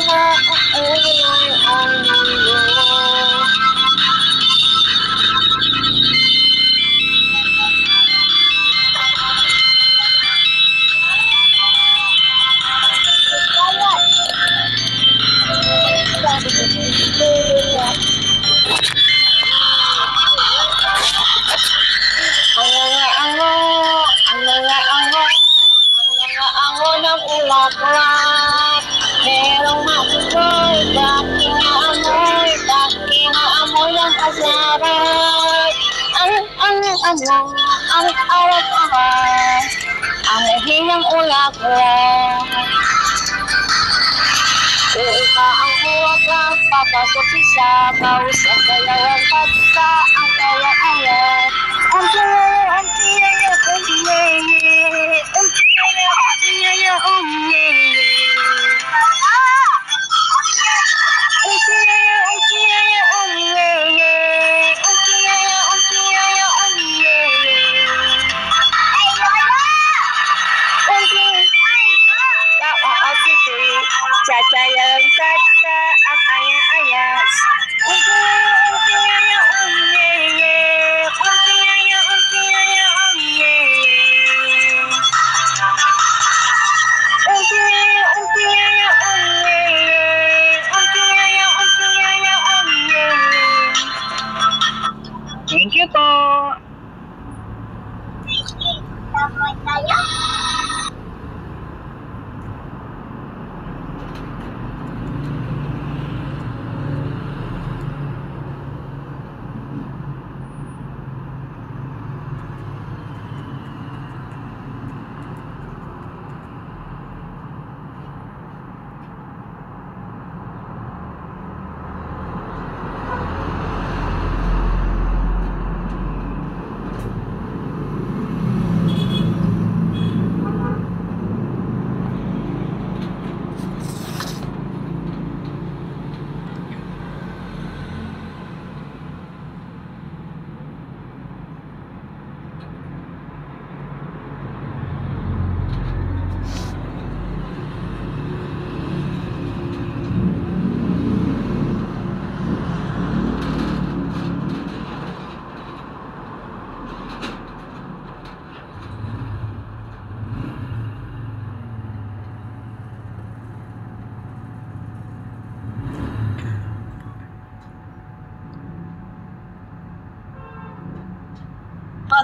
mauulay ang mundo. Ang ng ulaklak, merong matuloy, daking amoy ng kasarap. Ang arat-arat, ang hinang ulaklak. Iba ang ulaklak, papasok si sabaw, sa sayawang kata, ang kaya-ayat. Ang tiyaya, Cacayang kata ang ayat-ayat. Thank you po.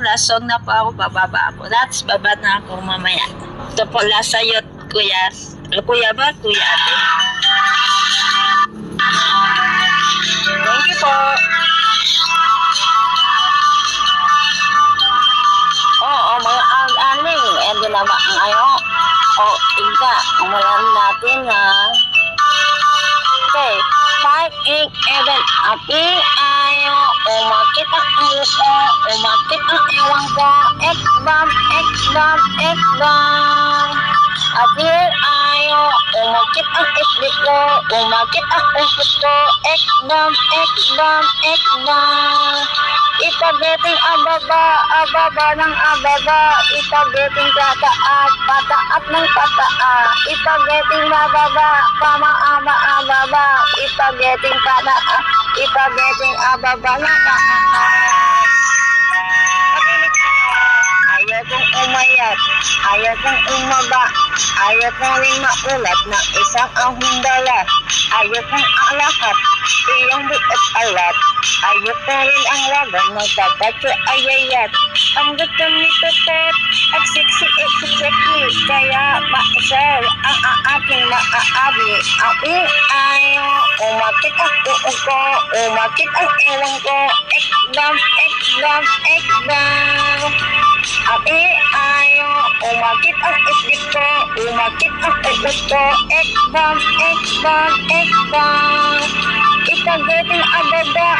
Lasong na po ako, bababa ako. That's baba na ako mamaya. Ito po lasayot, kuya. Kuya ba? Kuya ate. Thank you po. Oo, mga aning. And yun naman ang ayo. O, ika. Umulan natin ha. Okay. 5, 8, 7, api ayo, umakit ang ulo ko, umakit ang ewan ko, ekbam, api ayo, umakit ang isip ko, umakit ang isip ko, ekbam, itageting ababa ng ababa, itageting pataat ng pataa, itageting bababa, ababa, itageting pataa, itageting ababa ng pataa. Ayaw kong umayat, ayaw kong umaba, ayaw kong rin maulat ng isang ahundala, ayaw kong alakat, iyong buot alat, ayaw ko rin ang laban ng tagatyo ayayat. Ang gusto nito pot at siksi kaya maisal ang aking maaabi. Api ayaw, umakit ang uong ko, umakit ang ewan ko, ekdam. Api ayaw, umakit ang isip ko, umakit ang ugot ko, ekdam. Itageting ababa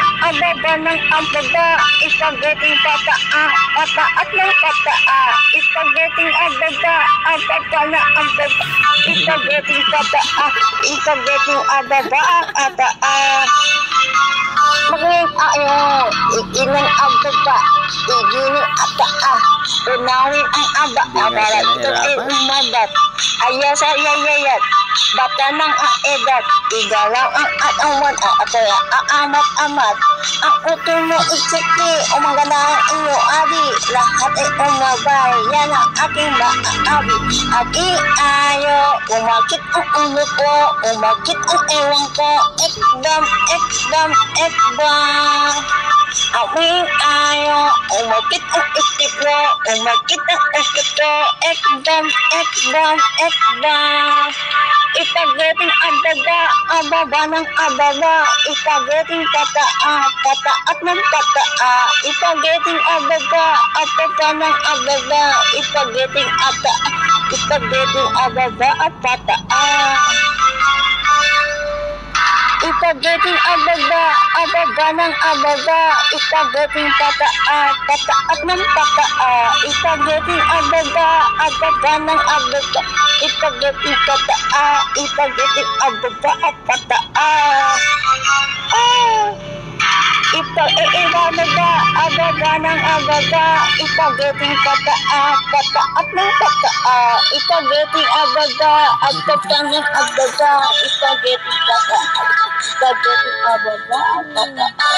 ng ababa, itageting pataat ng pataa, itageting ababa na ababa, itageting itageting ababa maging ayo, ikining ababa, igining ataa, unawin ang aba, para ito ay umabat, ayas ayayayat, bata ng edad, igalaw ang atawan, kaya aamat-amat. Ang uto mo isikli, umaganda ang iyo adi, lahat ay umabay, yan ang aking maaabi. At iayo, umakit ang ulo ko, umakit ang ewan ko, ekdam, ekdam, ekdam. Aming ayo, umakit ang isip ko, umakit ang isip ko, ekdam, ekdam, ekdam. Ipageting ababa, ababa ng ababa, ipageting pataat ng pataa, ipageting ababa, ababa ng ababa, ipageting ababa at pataa. Ipageting ababa, ababa ng ababa, ipageting pataat ng pataa, ipageting ababa, ababa ng ababa, ipageting ipageting ababa at pataa. Iba-iba, ababa ng ababa, ipageting pataat ng pataa, ipageting ababa, ababa ng ababa, ipageting pataat, ipageting ababa at pataa.